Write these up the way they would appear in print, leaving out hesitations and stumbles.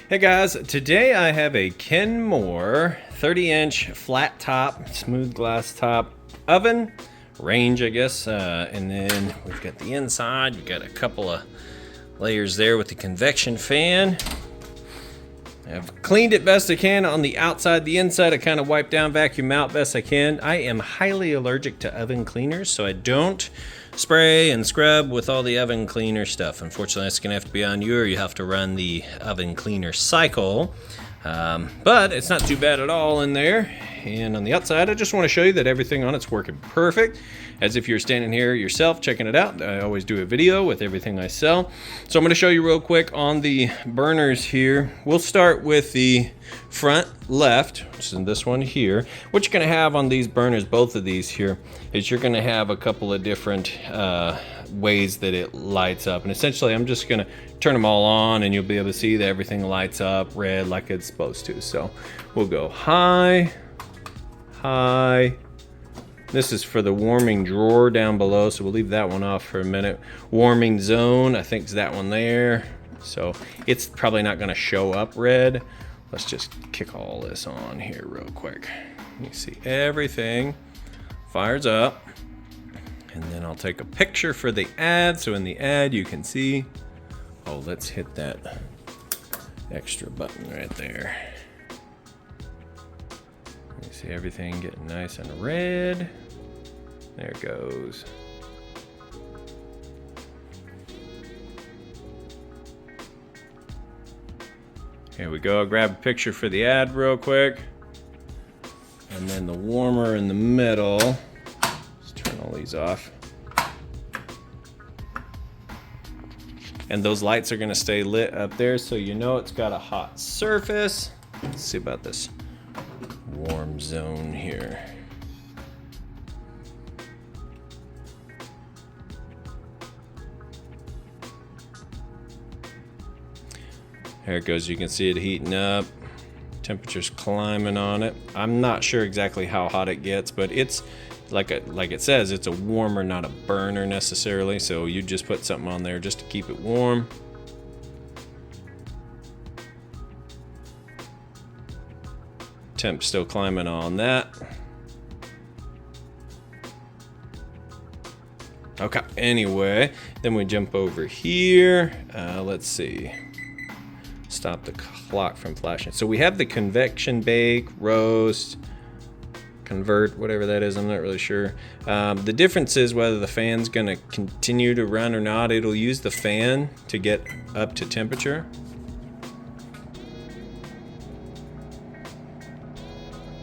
Hey guys, today I have a Kenmore 30-inch flat top, smooth glass top oven, range I guess, and then we've got the inside. You've got a couple of layers there with the convection fan. I've cleaned it best I can on the outside. The inside I kind of wipe down, vacuum out best I can. I am highly allergic to oven cleaners, so I don't spray and scrub with all the oven cleaner stuff. Unfortunately, that's gonna have to be on you, or you have to run the oven cleaner cycle. But it's not too bad at all in there. And on the outside, I just want to show you that everything on it's working perfect, as if you're standing here yourself checking it out. I always do a video with everything I sell. So I'm going to show you real quick on the burners here. We'll start with the front left, which is this one here. What you're going to have on these burners, both of these here, is you're going to have a couple of different ways that it lights up. And essentially, I'm just going to turn them all on, and you'll be able to see that everything lights up red like it's supposed to. So we'll go high. This is for the warming drawer down below, so we'll leave that one off for a minute. Warming zone, I think is that one there. So it's probably not gonna show up red. Let's just kick all this on here real quick. You see everything fires up. And then I'll take a picture for the ad, so in the ad you can see. Oh, let's hit that extra button right there. You see everything getting nice and red. There it goes. Here we go. I'll grab a picture for the ad real quick. And then the warmer in the middle. Let's turn all these off. And those lights are gonna stay lit up there, so you know it's got a hot surface. Let's see about this warm zone here. There it goes. You can see it heating up. Temperature's climbing on it. I'm not sure exactly how hot it gets, but it's like it says, it's a warmer, not a burner necessarily. So you just put something on there just to keep it warm. Temp still climbing on that. Okay, anyway, then we jump over here. Let's see. Stop the clock from flashing. So we have the convection bake, roast, convert, whatever that is, I'm not really sure. The difference is whether the fan's gonna continue to run or not. It'll use the fan to get up to temperature.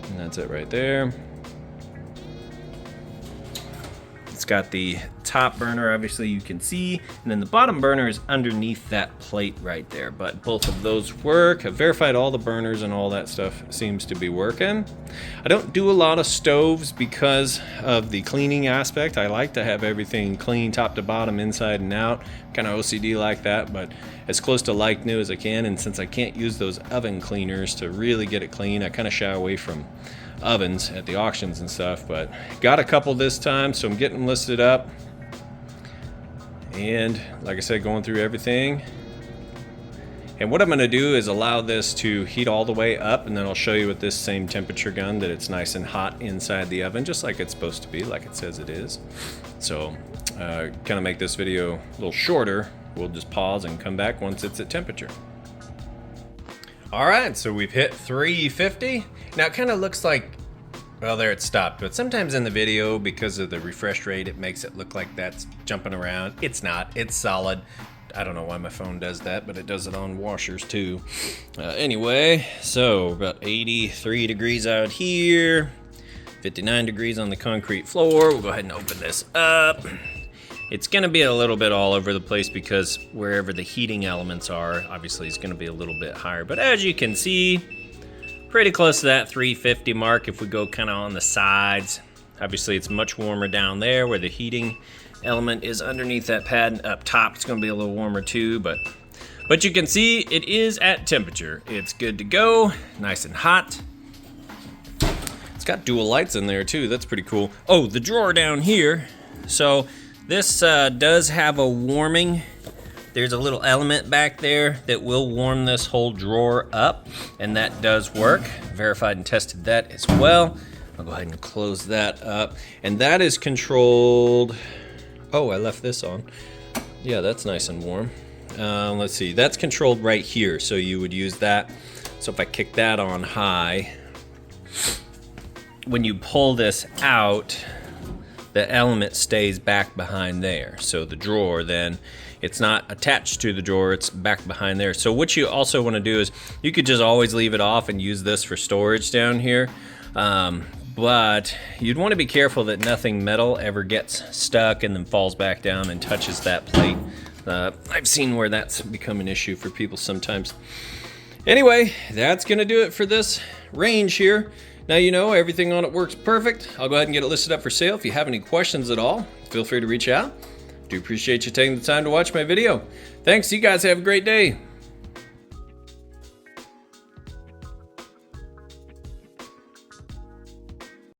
And that's it right there. It's got the top burner, obviously you can see, and then the bottom burner is underneath that plate right there. But both of those work. I've verified all the burners and all that stuff seems to be working. I don't do a lot of stoves because of the cleaning aspect. I like to have everything clean top to bottom, inside and out. Kind of OCD like that, but as close to like new as I can. And since I can't use those oven cleaners to really get it clean, I kind of shy away from ovens at the auctions and stuff. But got a couple this time, so I'm getting them listed up. And like I said, going through everything. And what I'm gonna do is allow this to heat all the way up, and then I'll show you with this same temperature gun that it's nice and hot inside the oven, just like it's supposed to be, like it says it is. So kind of make this video a little shorter. We'll just pause and come back once it's at temperature. All right, so we've hit 350. Now it kind of looks like, well, there it stopped, but sometimes in the video, because of the refresh rate, it makes it look like that's jumping around. It's not, it's solid. I don't know why my phone does that, but it does it on washers too. Anyway, so about 83 degrees out here, 59 degrees on the concrete floor. We'll go ahead and open this up. It's gonna be a little bit all over the place because wherever the heating elements are, obviously it's gonna be a little bit higher. But as you can see, pretty close to that 350 mark if we go kind of on the sides. Obviously it's much warmer down there where the heating element is underneath that pad, and up top it's gonna be a little warmer too, but you can see it is at temperature. It's good to go, nice and hot. It's got dual lights in there too, that's pretty cool. Oh, the drawer down here. So this does have a warming there's a little element back there that will warm this whole drawer up, and that does work. Verified and tested that as well. I'll go ahead and close that up, and that is controlled. Oh, I left this on. Yeah, that's nice and warm. Let's see, that's controlled right here, so you would use that. So if I kick that on high, when you pull this out, the element stays back behind there. So the drawer then, it's not attached to the drawer, it's back behind there. So what you also want to do is, you could just always leave it off and use this for storage down here. But you'd want to be careful that nothing metal ever gets stuck and then falls back down and touches that plate. I've seen where that's become an issue for people sometimes. Anyway, that's gonna do it for this range here. Now you know everything on it works perfect. I'll go ahead and get it listed up for sale. If you have any questions at all, feel free to reach out. Do appreciate you taking the time to watch my video. Thanks, you guys have a great day.